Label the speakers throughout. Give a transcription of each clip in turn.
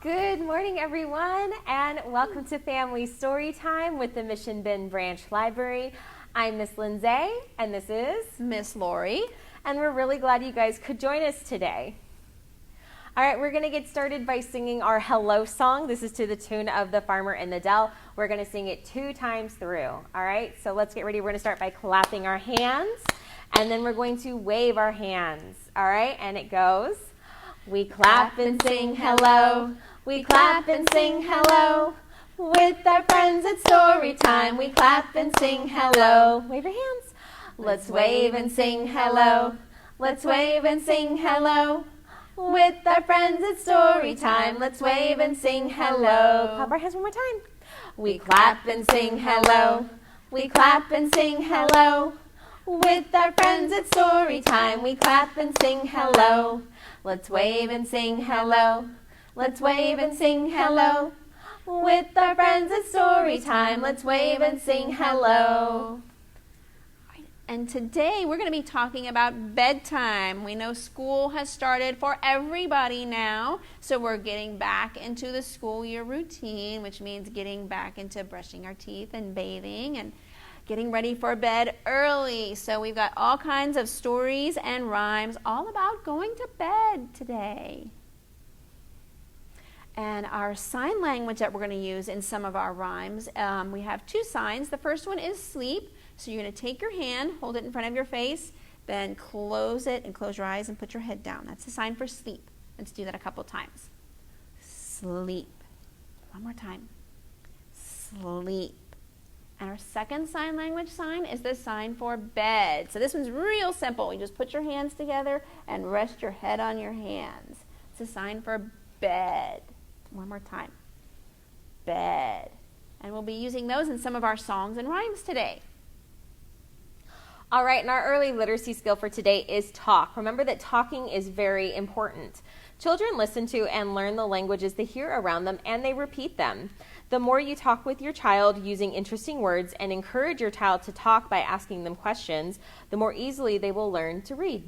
Speaker 1: Good morning, everyone, and welcome to Family Story Time with the Mission Bend Branch Library. I'm Miss Lindsay, and this is
Speaker 2: Miss Lori,
Speaker 1: and we're really glad you guys could join us today. All right, we're going to get started by singing our hello song. This is to the tune of The Farmer in the Dell. We're going to sing it 2 times through. All right, so let's get ready. We're going to start by clapping our hands, and then we're going to wave our hands. All right, and it goes, we clap and sing hello. We clap and sing hello. With our friends it's story time. We clap and sing hello. Wave your hands. Let's wave and sing hello. Let's wave and sing hello. With our friends it's story time. Let's wave and sing hello. Clap our hands one more time. We clap and sing hello. We clap and sing hello. With our friends it's story time. We clap and sing hello. Let's wave and sing hello. Let's wave and sing hello. With our friends it's story time. Let's wave and sing hello.
Speaker 2: And today we're going to be talking about bedtime. We know school has started for everybody now, so we're getting back into the school year routine, which means getting back into brushing our teeth and bathing and getting ready for bed early. So we've got all kinds of stories and rhymes all about going to bed today. And our sign language that we're going to use in some of our rhymes, we have 2 signs. The first one is sleep. So you're going to take your hand, hold it in front of your face, then close it and close your eyes and put your head down. That's the sign for sleep. Let's do that a couple times. Sleep. One more time. Sleep. And our second sign language sign is the sign for bed. So this one's real simple. You just put your hands together and rest your head on your hands. It's a sign for bed. One more time. Bed. And we'll be using those in some of our songs and rhymes today.
Speaker 1: All right, and our early literacy skill for today is talk. Remember that talking is very important. Children listen to and learn the languages they hear around them, and they repeat them. The more you talk with your child using interesting words and encourage your child to talk by asking them questions, the more easily they will learn to read.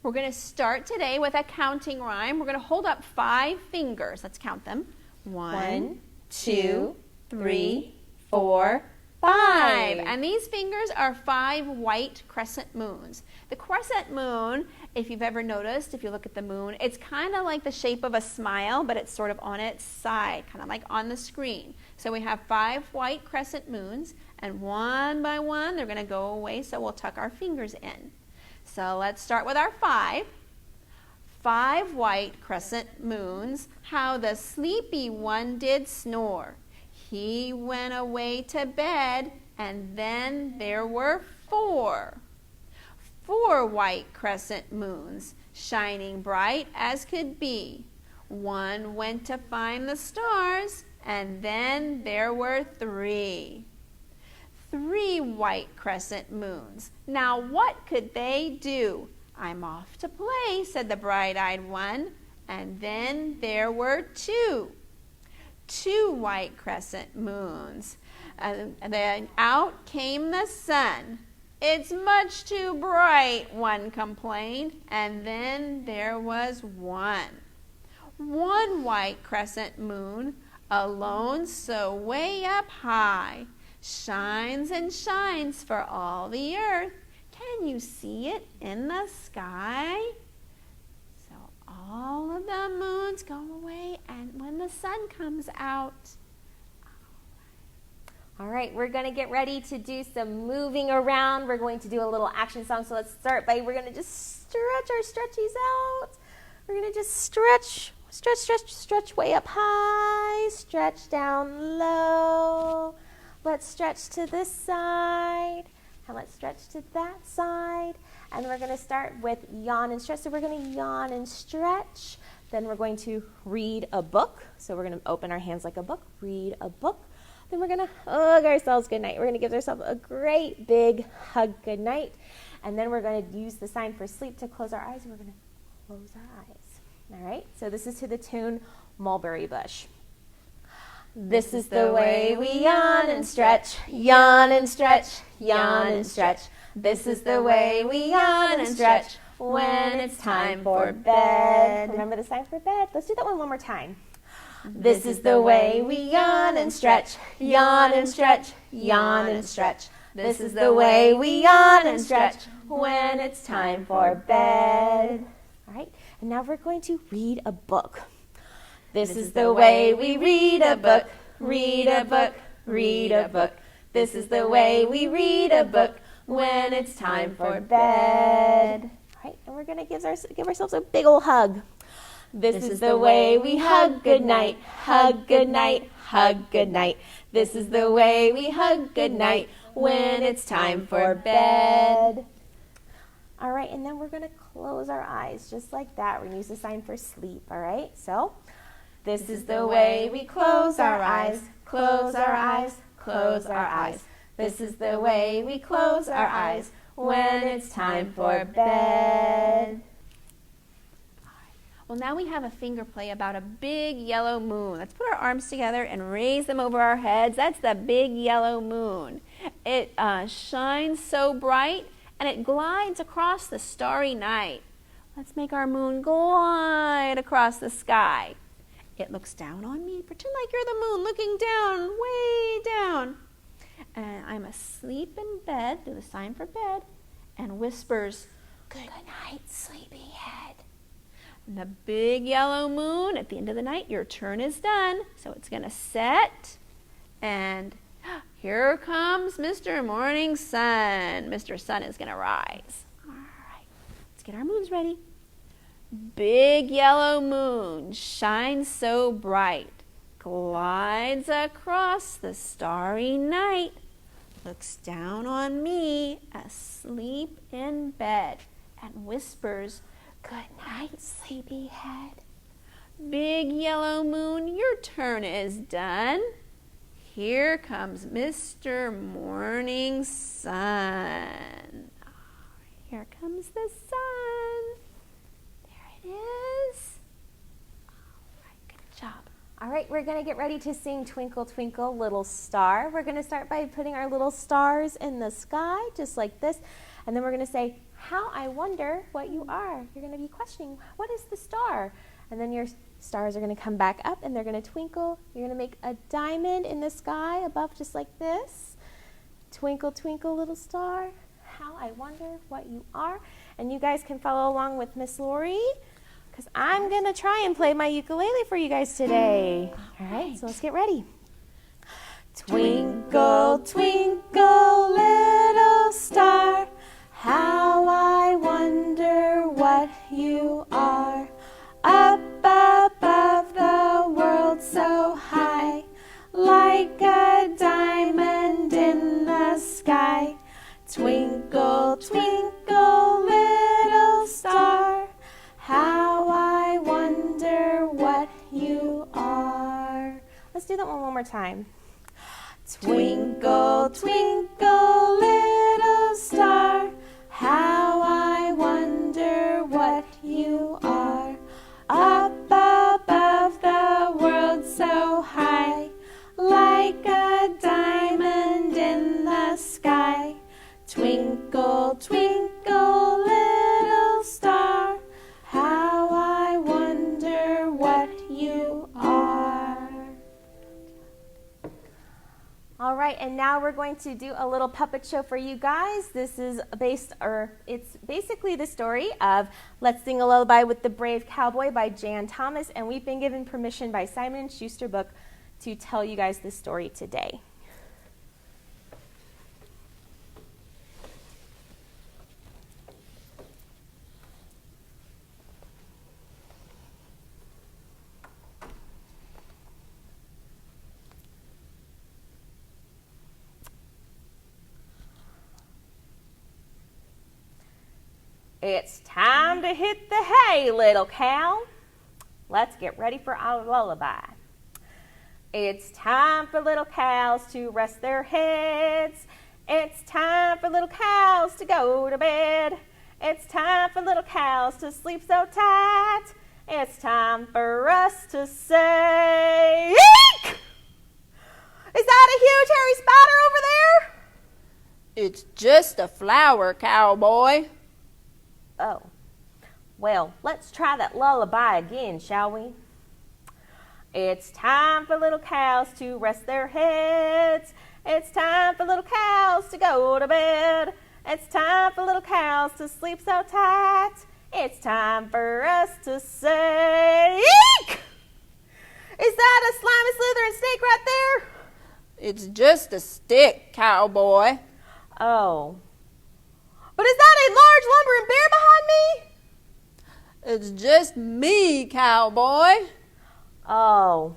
Speaker 2: We're going to start today with a counting rhyme. We're going to hold up 5 fingers. Let's count them. 1, 2, 3, 4, 5. And these fingers are 5 white crescent moons. The crescent moon, if you've ever noticed, if you look at the moon, it's kind of like the shape of a smile, but it's sort of on its side, kind of like on the screen. So we have 5 white crescent moons, and one by one, they're going to go away, so we'll tuck our fingers in. So let's start with our 5. 5 white crescent moons, how the sleepy one did snore. He went away to bed, and then there were 4. 4 white crescent moons, shining bright as could be. One went to find the stars, and then there were 3. 3 white crescent moons. Now what could they do? I'm off to play, said the bright-eyed one, and then there were 2. 2 white crescent moons. And then out came the sun. It's much too bright, one complained, and then there was 1. 1 white crescent moon, alone so way up high, shines and shines for all the earth. Can you see it in the sky? So all of the moons go away, and when the sun comes out.
Speaker 1: All right, we're going to get ready to do some moving around. We're going to do a little action song. So let's start by, we're going to just stretch our stretchies out. We're going to just stretch, stretch, stretch, stretch way up high, stretch down low. Let's stretch to this side, and let's stretch to that side. And we're going to start with yawn and stretch. So we're going to yawn and stretch. Then we're going to read a book. So we're going to open our hands like a book, read a book. Then we're going to hug ourselves good night. We're going to give ourselves a great big hug good night. And then we're going to use the sign for sleep to close our eyes. We're going to close our eyes. All right, so this is to the tune Mulberry Bush. This is the way we yawn and stretch, yawn and stretch, yawn and stretch. This is the way we yawn and stretch
Speaker 2: when it's time for bed.
Speaker 1: Remember the sign for bed? Let's do that one more time.
Speaker 2: This is the way we yawn and stretch, yawn and stretch, yawn and stretch. This is the way we yawn and stretch when it's time for bed.
Speaker 1: All right, and now we're going to read a book.
Speaker 2: This is the way we read a book, read a book, read a book. This is the way we read a book when it's time for bed.
Speaker 1: All right, and we're going to give ourselves a big old hug.
Speaker 2: This is the way we hug goodnight, hug goodnight, hug goodnight. This is the way we hug goodnight when it's time for bed.
Speaker 1: All right, and then we're going to close our eyes just like that. We're going to use the sign for sleep, all right? So,
Speaker 2: this is the way we close our eyes, close our eyes, close our eyes. This is the way we close our eyes when it's time for bed. Well, now we have a finger play about a big yellow moon. Let's put our arms together and raise them over our heads. That's the big yellow moon. It shines so bright and it glides across the starry night. Let's make our moon glide across the sky. It looks down on me. Pretend like you're the moon looking down, way down. And I'm asleep in bed, do the sign for bed, and whispers, "Good night, sleepyhead." And the big yellow moon, at the end of the night, your turn is done. So it's going to set, and here comes Mr. Morning Sun. Mr. Sun is going to rise. All right, let's get our moons ready. Big yellow moon shines so bright, glides across the starry night, looks down on me asleep in bed, and whispers, "Good night, sleepyhead." Big yellow moon, your turn is done. Here comes Mr. Morning Sun. Here comes the sun. There it is. All right, good job.
Speaker 1: All right, we're going to get ready to sing Twinkle, Twinkle, Little Star. We're going to start by putting our little stars in the sky, just like this. And then we're going to say, "How I wonder what you are." You're going to be questioning, what is the star? And then your stars are going to come back up and they're going to twinkle. You're going to make a diamond in the sky above, just like this. Twinkle, twinkle, little star, how I wonder what you are. And you guys can follow along with Miss Lori, because I'm going to try and play my ukulele for you guys today. All right, so let's get ready. Twinkle, twinkle, little star, how I wonder what you are. Up above the world so high, like a diamond in the sky. Twinkle, twinkle, little star, how I wonder what you are. Let's do that one more time. Twinkle, twinkle, little star, how I wonder what you are. Up above the world so high, like a diamond in the sky. Twinkle, twinkle, little star, how I wonder what you are. All right, and now we're going to do a little puppet show for you guys. This is it's basically the story of Let's Sing a Lullaby with the Brave Cowboy by Jan Thomas, and we've been given permission by Simon & Schuster Book to tell you guys this story today. It's time to hit the hay, little cow. Let's get ready for our lullaby. It's time for little cows to rest their heads. It's time for little cows to go to bed. It's time for little cows to sleep so tight. It's time for us to say, eek! Is that a huge hairy spider over there?
Speaker 2: It's just a flower, cowboy.
Speaker 1: Oh, Well, let's try that lullaby again, shall we? It's time for little cows to rest their heads. It's time for little cows to go to bed. It's time for little cows to sleep so tight. It's time for us to say, eek! Is that a slimy slithering snake right there?
Speaker 2: It's just a stick, cowboy.
Speaker 1: Oh. But is that a large lumbering bear behind me?
Speaker 2: It's just me, cowboy.
Speaker 1: Oh.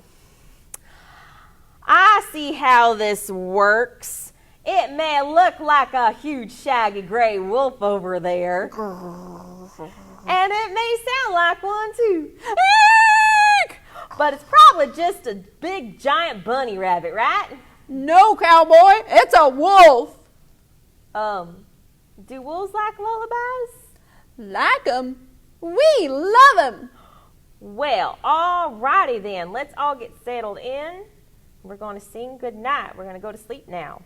Speaker 1: I see how this works. It may look like a huge shaggy gray wolf over there. And it may sound like one too. Eek! But it's probably just a big giant bunny rabbit, right?
Speaker 2: No, cowboy, it's a wolf.
Speaker 1: Do wolves like lullabies?
Speaker 2: Like 'em? We love 'em.
Speaker 1: Well, alrighty then. Let's all get settled in. We're going to sing good night. We're going to go to sleep now.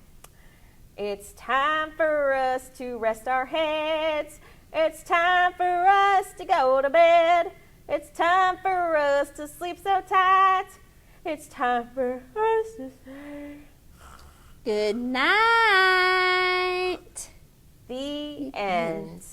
Speaker 1: It's time for us to rest our heads. It's time for us to go to bed. It's time for us to sleep so tight. It's time for us to say
Speaker 2: good night.
Speaker 1: The end.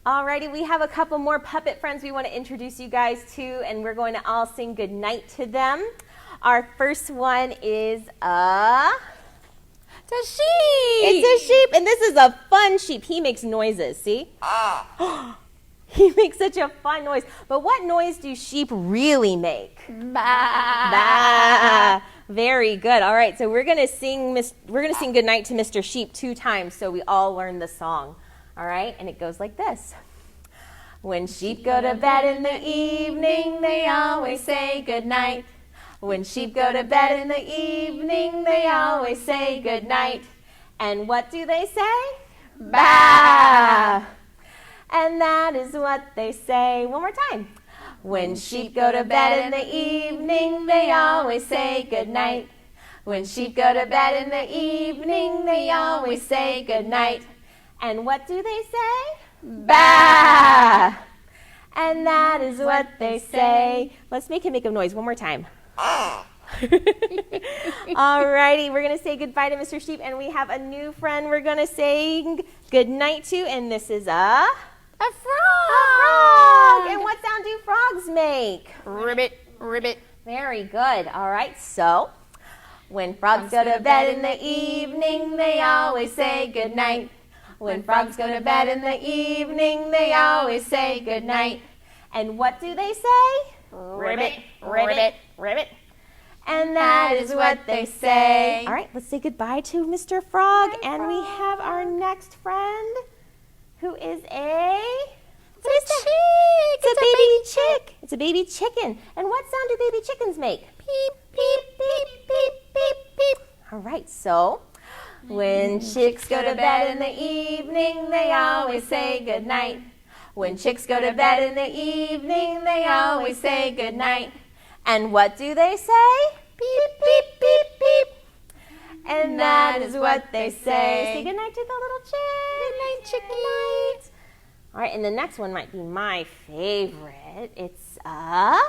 Speaker 1: Alrighty, we have a couple more puppet friends we want to introduce you guys to, and we're going to all sing good night to them. Our first one is a sheep. It's a sheep, and this is a fun sheep. He makes noises, see? He makes such a fun noise. But what noise do sheep really make?
Speaker 2: Bah.
Speaker 1: Bah. Very good. All right, so we're going to sing good night to Mr. Sheep 2 times so we all learn the song. All right, and it goes like this. When sheep go to bed in the evening, they always say good night. When sheep go to bed in the evening, they always say good night. And what do they say? Bah! And that is what they say. One more time. When sheep go to bed in the evening, they always say good night. When sheep go to bed in the evening, they always say good night. And what do they say? Bah! And that is what they say. Let's make him make a noise one more time. Alrighty, we're going to say goodbye to Mr. Sheep, and we have a new friend we're going to say good night to, and this is a frog. A frog! And what sound do frogs make?
Speaker 2: Ribbit, ribbit.
Speaker 1: Very good. All right, so when frogs go to bed in the evening, they always say good night. When frogs go to bed in the evening, they always say good night. And what do they say? Ribbit, ribbit, ribbit. And that is what they say. All right, let's say goodbye to Mr. Frog. And we have our next friend, who is a chick. It's a baby chick. It's a baby chicken. And what sound do baby chickens make? Peep, peep, peep, peep, peep, peep. All right, so when chicks go to bed in the evening, they always say good night. When chicks go to bed in the evening, they always say good night. And what do they say? Beep, beep, beep, beep. And that is what they say. Say good night to the little chick. Good night, chickie. All right, and the next one might be my favorite. It's a dog.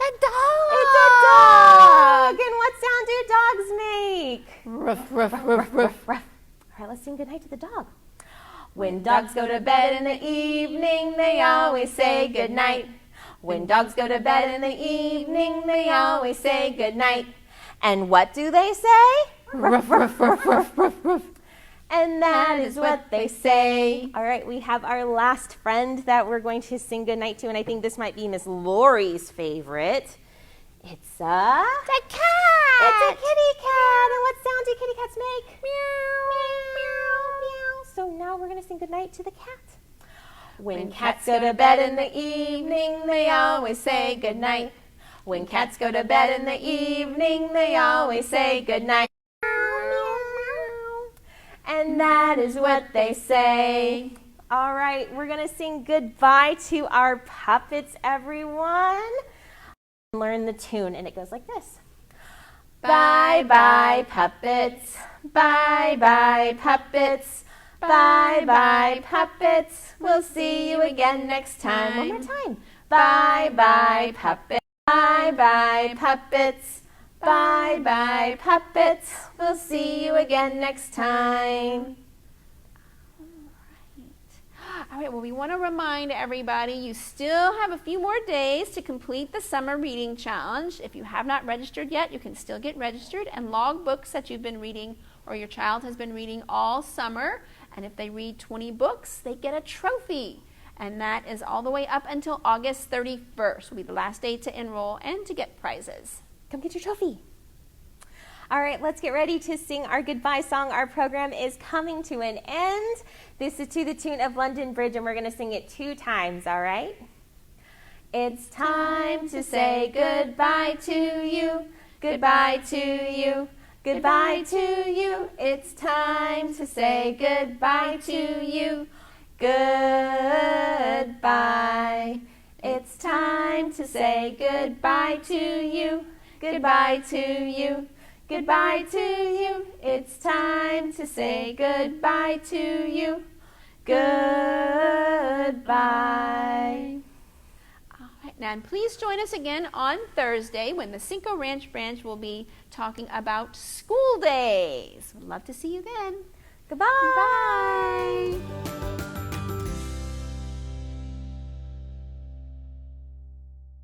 Speaker 1: It's a dog. And what sound do dogs make?
Speaker 2: Ruff, ruff, ruff, ruff, ruff.
Speaker 1: All right, let's sing good night to the dog. When dogs go to bed in the evening, they always say good night. When dogs go to bed in the evening, they always say good night. And what do they say?
Speaker 2: Ruff, ruff, ruff, ruff, ruff, ruff.
Speaker 1: And that is what they say. All right, we have our last friend that we're going to sing goodnight to, and I think this might be Miss Lori's favorite. It's a cat. It's a kitty cat. And what sound do kitty cats make? Meow, meow, meow. So now we're going to sing goodnight to the cat. When cats go to bed in the evening, they always say goodnight. When cats go to bed in the evening, they always say goodnight. And that is what they say. All right, we're going to sing goodbye to our puppets, everyone. Learn the tune, and it goes like this. Bye-bye, puppets. Bye-bye, puppets. Bye-bye, puppets. We'll see you again next time. One more time. Bye-bye, puppets. Bye-bye, puppets. Bye-bye, puppets. We'll see you again next time.
Speaker 2: All right, well, we want to remind everybody you still have a few more days to complete the summer reading challenge. If you have not registered yet, you can still get registered and log books that you've been reading or your child has been reading all summer. And if they read 20 books, they get a trophy. And that is all the way up until August 31st will be the last day to enroll and to get prizes.
Speaker 1: Come get your trophy. All right, let's get ready to sing our goodbye song. Our program is coming to an end. This is to the tune of London Bridge, and we're going to sing it 2 times, all right? It's time to say goodbye to you, goodbye to you, goodbye to you. It's time to say goodbye to you, goodbye. It's time to say goodbye to you, goodbye to you. Goodbye to you. It's time to say goodbye to you. Goodbye.
Speaker 2: All right, now please join us again on Thursday when the Cinco Ranch branch will be talking about school days. We'd love to see you then.
Speaker 1: Goodbye.
Speaker 2: Bye.